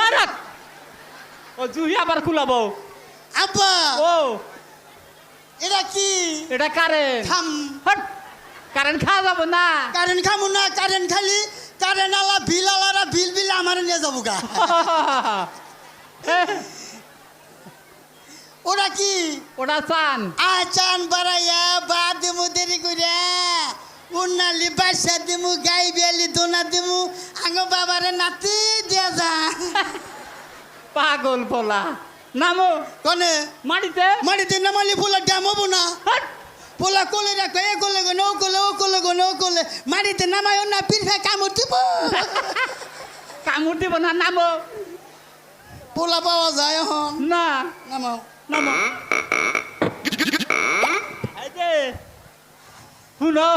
আরে ও জুই আবার খুলাবো আব্বা ও এটা কি এটা কারেন্ট থাম হট কারেন্ট খাওয়া যাবো না কারেন্ট খামু না কারেন্ট খালি কারেন্ট আলা বিল আলারা বিল বিল আমার নিয়ে যাবো গা ওরা কি ওটা চান আচান বাড়াইয়া বা দেমু দেরি করে উন্নালি বাসা দেমু গাই বিয়ালি দোনা দেমু আঙ্গ বাবারে নাতি দিয়া যা পাগল পোলা নামো কনে মাটিতে মাটিতে নামালি পোলা ড্যাম হবো না হট পোলা কোলে রাখো এ কোলে গো নৌ কোলে ও কোলে গো নৌ কোলে মাটিতে নামায় না পিঠা কামড় দিব কামড় দিব না নামো পোলা পাওয়া যায় এখন না নামাও নামো এই যে শুনো